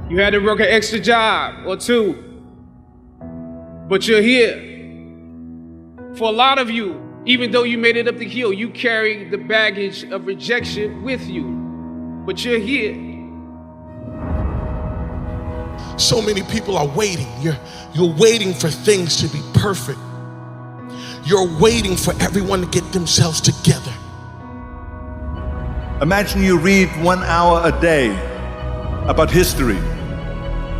You had to work an extra job or two, but you're here. For a lot of you, even though you made it up the hill, you carry the baggage of rejection with you, but you're here. So many people are waiting. You're waiting for things to be perfect. You're waiting for everyone to get themselves together. Imagine you read 1 hour a day about history.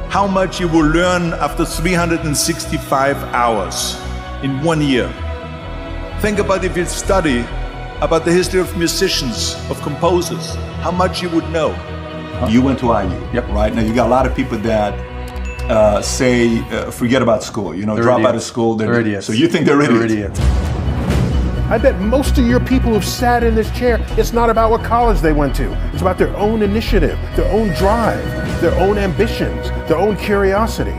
How much you will learn after 365 hours in 1 year. Think about if you study about the history of musicians, of composers, how much you would know. You went to IU. Yep. Right? Now you got a lot of people that say, forget about school, drop out of school. They're idiots. So you think they're idiots? They're idiots. I bet most of your people who've sat in this chair, it's not about what college they went to. It's about their own initiative, their own drive, their own ambitions, their own curiosity.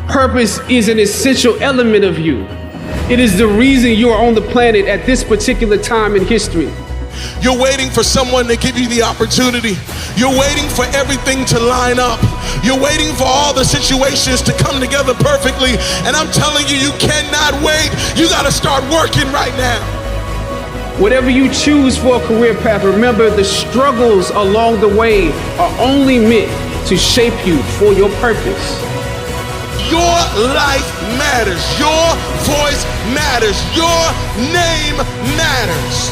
Purpose is an essential element of you. It is the reason you are on the planet at this particular time in history. You're waiting for someone to give you the opportunity. You're waiting for everything to line up. You're waiting for all the situations to come together perfectly. And I'm telling you, you cannot wait. You got to start working right now. Whatever you choose for a career path, remember the struggles along the way are only meant to shape you for your purpose. Your life matters. Your voice matters. Your name matters.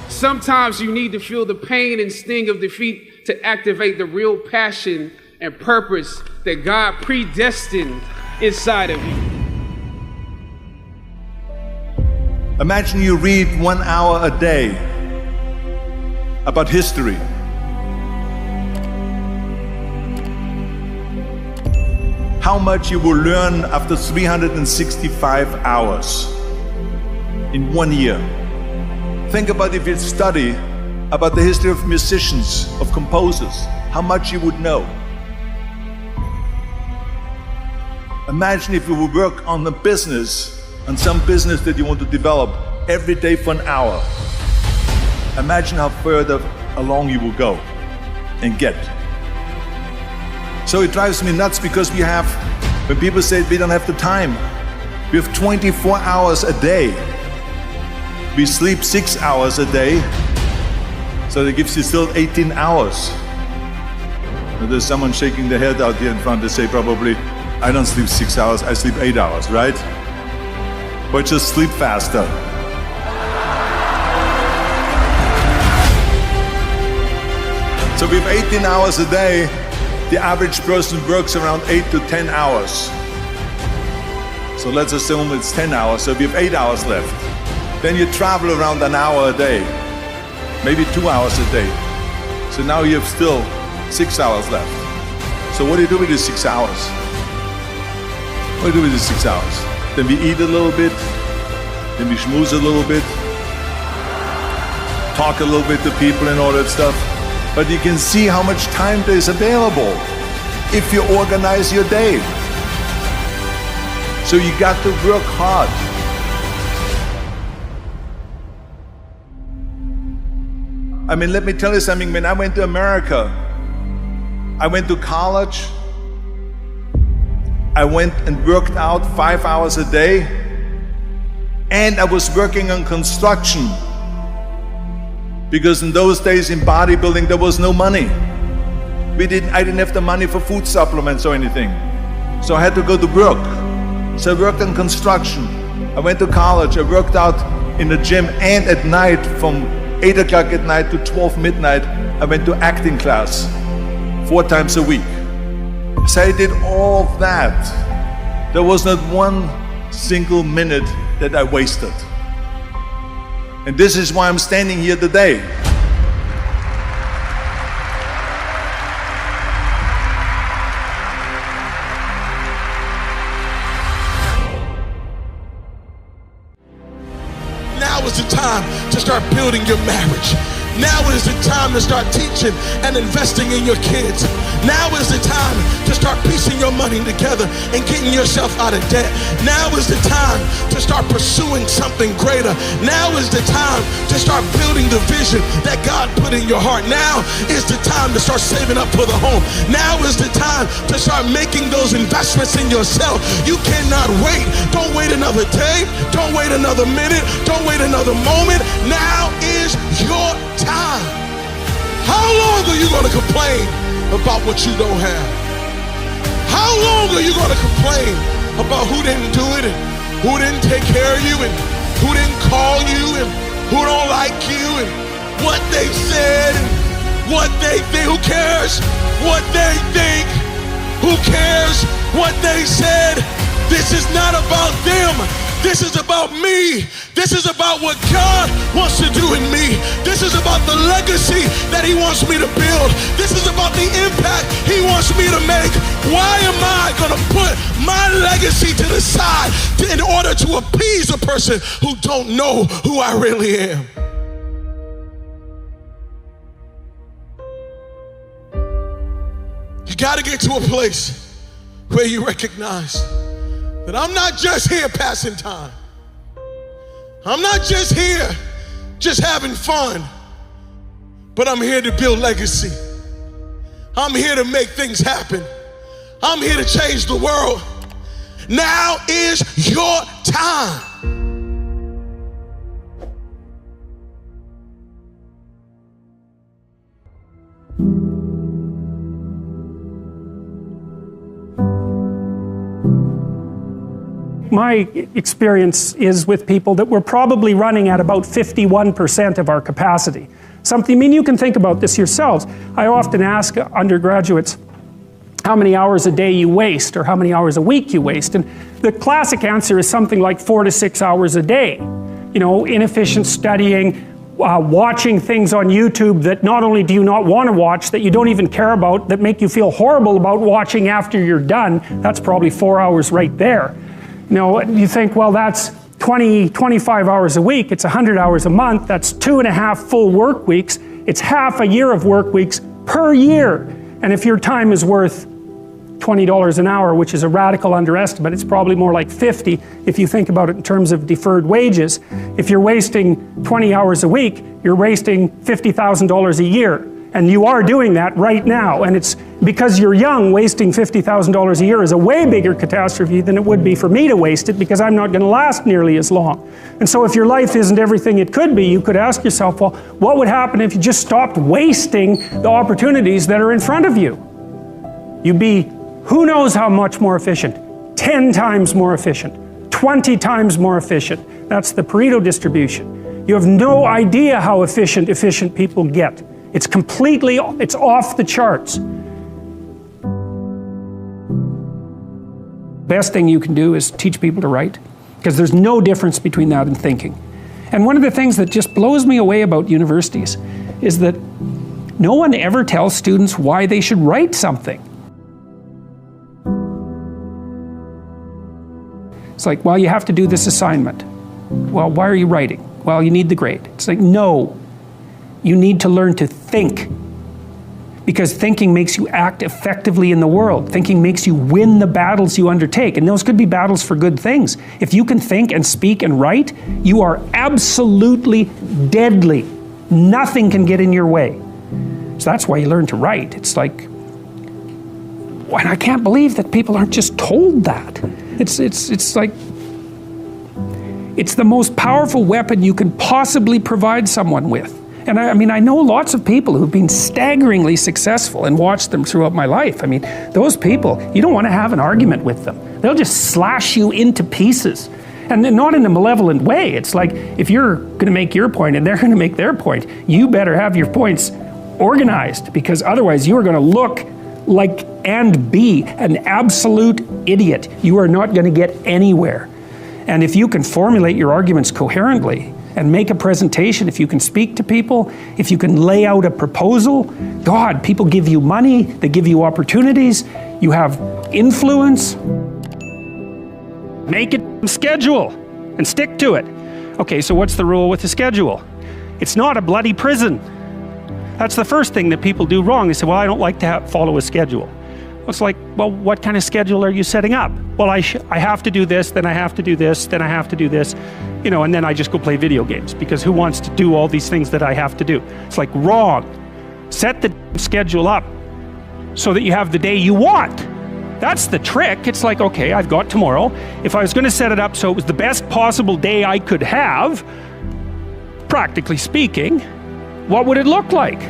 Sometimes you need to feel the pain and sting of defeat to activate the real passion and purpose that God predestined inside of you. Imagine you read 1 hour a day about history. How much you will learn after 365 hours in 1 year. Think about if you study about the history of musicians, of composers, how much you would know. Imagine if you would work on a business, on some business that you want to develop every day for an hour. Imagine how further along you will go and get. So it drives me nuts because when people say we don't have the time, we have 24 hours a day. We sleep 6 hours a day, so that gives you still 18 hours. And there's someone shaking their head out here in front to say probably, I don't sleep 6 hours, I sleep 8 hours, right? But just sleep faster. So we have 18 hours a day. The average person works around 8 to 10 hours. So let's assume it's 10 hours, so we have 8 hours left. Then you travel around an hour a day, maybe 2 hours a day. So now you have still 6 hours left. So what do you do with these 6 hours? What do you do with these 6 hours? Then we eat a little bit, then we schmooze a little bit, talk a little bit to people and all that stuff. But you can see how much time there is available if you organize your day. So you got to work hard. I mean, let me tell you something. When I went to America, I went to college. I went and worked out 5 hours a day. And I was working on construction. Because in those days in bodybuilding, there was no money. I didn't have the money for food supplements or anything. So I had to go to work. So I worked on construction. I went to college. I worked out in the gym, and at night from 8 o'clock at night to 12 midnight, I went to acting class 4 times a week. So I did all of that. There was not one single minute that I wasted. And this is why I'm standing here today. Now is the time to start building your marriage. Now is the time to start teaching and investing in your kids. Now is the time to start piecing your money together and getting yourself out of debt. Now is the time to start pursuing something greater. Now is the time to start building the vision that God put in your heart. Now is the time to start saving up for the home. Now is the time to start making those investments in yourself. You cannot wait. Don't wait another day. Don't wait another minute. Don't wait another moment. Now is your time. How long are you going to complain about what you don't have? How long are you going to complain about who didn't do it and who didn't take care of you and who didn't call you and who don't like you and what they said and what they think? Who cares what they think? Who cares what they said? This is not about them. This is about me. This is about what God wants to do in me. This is about the legacy that He wants me to build. This is about the impact He wants me to make. Why am I going to put my legacy to the side in order to appease a person who don't know who I really am? You got to get to a place where you recognize that I'm not just here passing time. I'm not just here just having fun, but I'm here to build legacy. I'm here to make things happen. I'm here to change the world. Now is your time. My experience is with people that we're probably running at about 51% of our capacity. Something, I mean, you can think about this yourselves. I often ask undergraduates how many hours a day you waste or how many hours a week you waste. And the classic answer is something like 4 to 6 hours a day. You know, inefficient studying, watching things on YouTube that not only do you not want to watch, that you don't even care about, that make you feel horrible about watching after you're done. That's probably 4 hours right there. You know, you think, well, that's 25 hours a week, it's 100 hours a month, that's 2.5 full work weeks, it's half a year of work weeks per year. And if your time is worth $20 an hour, which is a radical underestimate, it's probably more like 50 if you think about it in terms of deferred wages. If you're wasting 20 hours a week, you're wasting $50,000 a year. And you are doing that right now. And it's because you're young, wasting $50,000 a year is a way bigger catastrophe than it would be for me to waste it, because I'm not going to last nearly as long. And so if your life isn't everything it could be, you could ask yourself, well, what would happen if you just stopped wasting the opportunities that are in front of you? You'd be who knows how much more efficient. 10 times more efficient. 20 times more efficient. That's the Pareto distribution. You have no idea how efficient people get. It's off the charts. Best thing you can do is teach people to write, because there's no difference between that and thinking. And one of the things that just blows me away about universities is that no one ever tells students why they should write something. It's like, well, you have to do this assignment. Well, why are you writing? Well, you need the grade. It's like, no. You need to learn to think, because thinking makes you act effectively in the world. Thinking makes you win the battles you undertake, and those could be battles for good things. If you can think and speak and write, you are absolutely deadly. Nothing can get in your way. So that's why you learn to write. It's like, and I can't believe that people aren't just told that. It's like, it's the most powerful weapon you can possibly provide someone with. And I mean, I know lots of people who've been staggeringly successful and watched them throughout my life. I mean, those people, you don't want to have an argument with them. They'll just slash you into pieces. And not in a malevolent way. It's like, if you're going to make your point and they're going to make their point, you better have your points organized, because otherwise you are going to look like and be an absolute idiot. You are not going to get anywhere. And if you can formulate your arguments coherently and make a presentation, if you can speak to people, if you can lay out a proposal, God, people give you money, they give you opportunities, you have influence. Make it a schedule and stick to it. Okay, so what's the rule with the schedule? It's not a bloody prison. That's the first thing that people do wrong. They say, well, I don't like to follow a schedule. It's like, well, what kind of schedule are you setting up? Well, I have to do this, then I have to do this, then I have to do this, you know, and then I just go play video games, because who wants to do all these things that I have to do? It's like, wrong. Set the schedule up so that you have the day you want. That's the trick. It's like, okay, I've got tomorrow. If I was going to set it up so it was the best possible day I could have, practically speaking, what would it look like?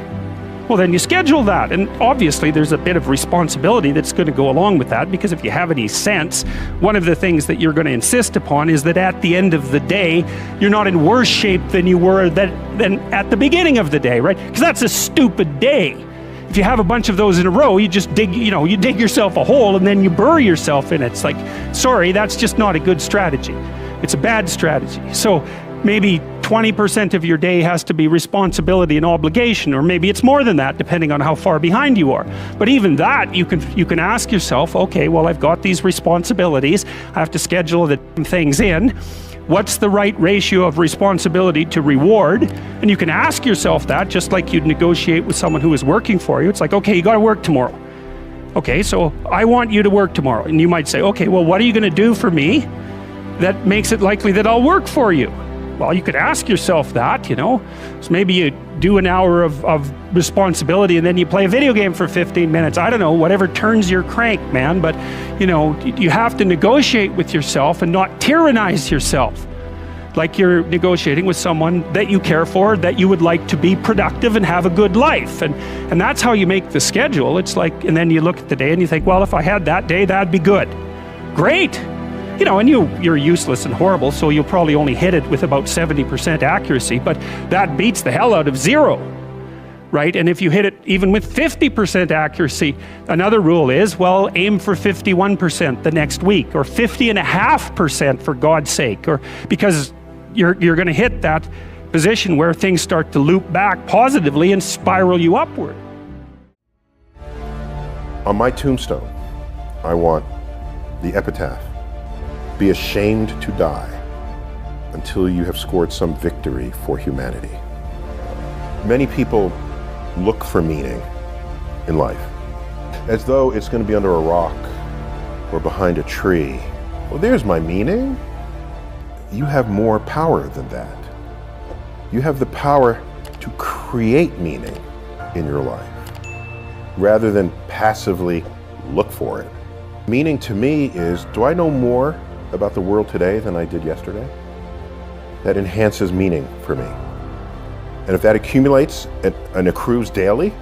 Well, then you schedule that. And obviously there's a bit of responsibility that's going to go along with that, because if you have any sense, one of the things that you're going to insist upon is that at the end of the day, you're not in worse shape than you were than at the beginning of the day, right? Because that's a stupid day. If you have a bunch of those in a row, you just dig, you know, you dig yourself a hole and then you bury yourself in it. It's like, sorry, that's just not a good strategy. It's a bad strategy. So maybe 20% of your day has to be responsibility and obligation, or maybe it's more than that, depending on how far behind you are. But even that, you can ask yourself, okay, well, I've got these responsibilities. I have to schedule the things in. What's the right ratio of responsibility to reward? And you can ask yourself that, just like you'd negotiate with someone who is working for you. It's like, okay, you got to work tomorrow. Okay, so I want you to work tomorrow. And you might say, okay, well, what are you going to do for me that makes it likely that I'll work for you? Well, you could ask yourself that, you know. So maybe you do an hour of responsibility and then you play a video game for 15 minutes. I don't know, whatever turns your crank, man. But, you know, you have to negotiate with yourself and not tyrannize yourself. Like you're negotiating with someone that you care for, that you would like to be productive and have a good life. And that's how you make the schedule. It's like, and then you look at the day and you think, well, if I had that day, that'd be good. Great. You know, and you're useless and horrible, so you'll probably only hit it with about 70% accuracy, but that beats the hell out of 0, right? And if you hit it even with 50% accuracy, another rule is, well, aim for 51% the next week, or 50.5% for God's sake, or because you're going to hit that position where things start to loop back positively and spiral you upward. On my tombstone, I want the epitaph: be ashamed to die until you have scored some victory for humanity. Many people look for meaning in life as though it's going to be under a rock or behind a tree. Well, there's my meaning. You have more power than that. You have the power to create meaning in your life rather than passively look for it. Meaning to me is, do I know more about the world today than I did yesterday? That enhances meaning for me. And if that accumulates and accrues daily,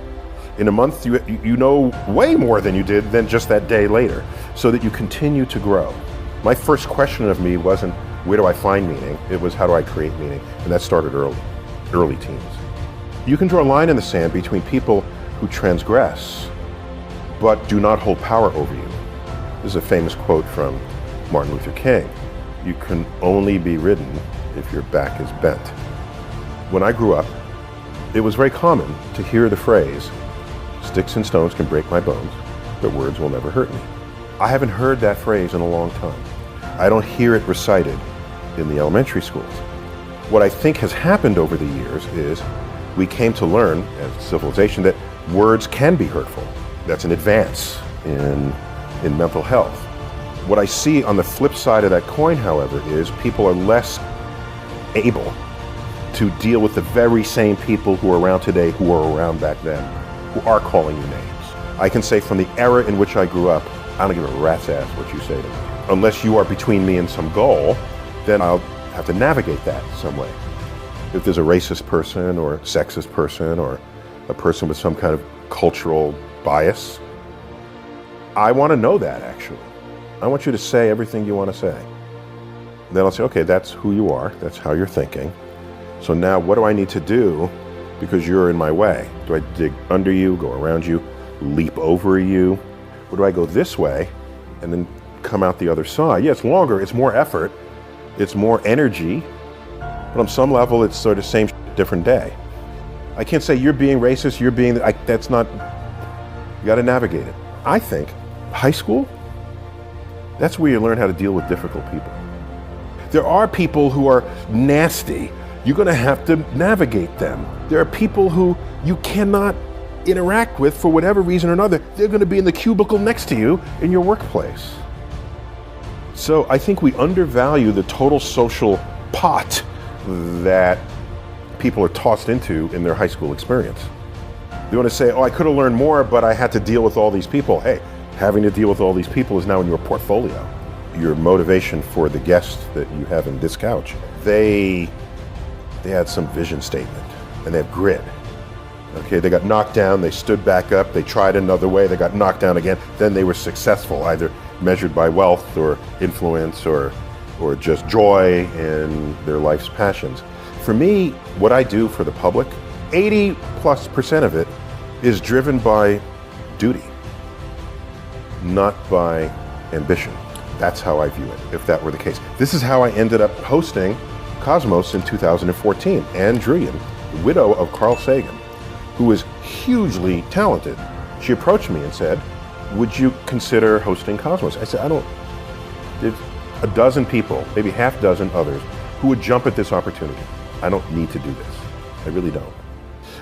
in a month you know way more than you did than just that day later, so that you continue to grow. My first question of me wasn't, where do I find meaning? It was, how do I create meaning? And that started early teens. You can draw a line in the sand between people who transgress but do not hold power over you. This is a famous quote from Martin Luther King. You can only be ridden if your back is bent. When I grew up, it was very common to hear the phrase, sticks and stones can break my bones, but words will never hurt me. I haven't heard that phrase in a long time. I don't hear it recited in the elementary schools. What I think has happened over the years is we came to learn as a civilization that words can be hurtful. That's an advance in mental health. What I see on the flip side of that coin, however, is people are less able to deal with the very same people who are around today who were around back then, who are calling you names. I can say from the era in which I grew up, I don't give a rat's ass what you say to me. Unless you are between me and some goal, then I'll have to navigate that some way. If there's a racist person or sexist person or a person with some kind of cultural bias, I want to know that, actually. I want you to say everything you want to say. Then I'll say, okay, that's who you are, that's how you're thinking. So now what do I need to do because you're in my way? Do I dig under you, go around you, leap over you? Or do I go this way and then come out the other side? Yeah, it's longer, it's more effort, it's more energy, but on some level it's sort of same different day. I can't say you're being racist, you're being, that's not, you got to navigate it. I think high school, that's where you learn how to deal with difficult people. There are people who are nasty You're going to have to navigate them. There are people who you cannot interact with for whatever reason or another. They're going to be in the cubicle next to you in your workplace. So I think we undervalue the total social pot that people are tossed into in their high school experience. They want to say, oh, I could have learned more, but I had to deal with all these people. Hey, having to deal with all these people is now in your portfolio. Your motivation for the guests that you have in this couch, they had some vision statement and they have grit. Okay, they got knocked down, they stood back up, they tried another way, they got knocked down again, then they were successful, either measured by wealth or influence or just joy in their life's passions. For me, what I do for the public, 80+% of it is driven by duty, not by ambition. That's how I view it, if that were the case. This is how I ended up hosting Cosmos in 2014. Anne Druyan, the widow of Carl Sagan, who is hugely talented, she approached me and said, would you consider hosting Cosmos? I said, there's a dozen people, maybe half dozen others, who would jump at this opportunity. I don't need to do this. I really don't.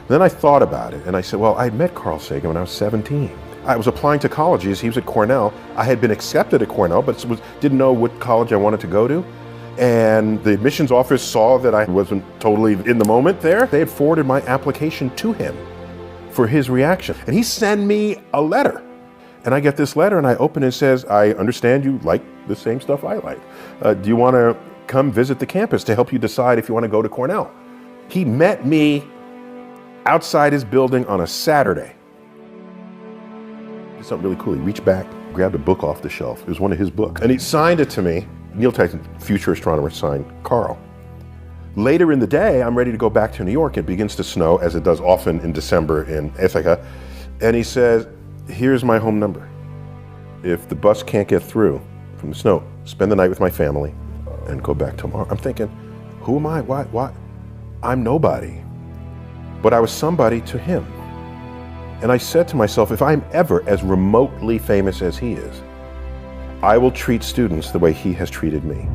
Then I thought about it and I said, well, I met Carl Sagan when I was 17. I was applying to colleges, he was at Cornell. I had been accepted at Cornell, but didn't know what college I wanted to go to. And the admissions office saw that I wasn't totally in the moment there. They had forwarded my application to him for his reaction. And he sent me a letter. And I get this letter and I open it and it says, I understand you like the same stuff I like. Do you want to come visit the campus to help you decide if you want to go to Cornell? He met me outside his building on a Saturday. Did something really cool. He reached back, grabbed a book off the shelf. It was one of his books. And he signed it to me. Neil Tyson, future astronomer, signed Carl. Later in the day, I'm ready to go back to New York. It begins to snow, as it does often in December in Ithaca. And he says, here's my home number. If the bus can't get through from the snow, spend the night with my family and go back tomorrow. I'm thinking, who am I? Why? I'm nobody. But I was somebody to him. And I said to myself, if I'm ever as remotely famous as he is, I will treat students the way he has treated me.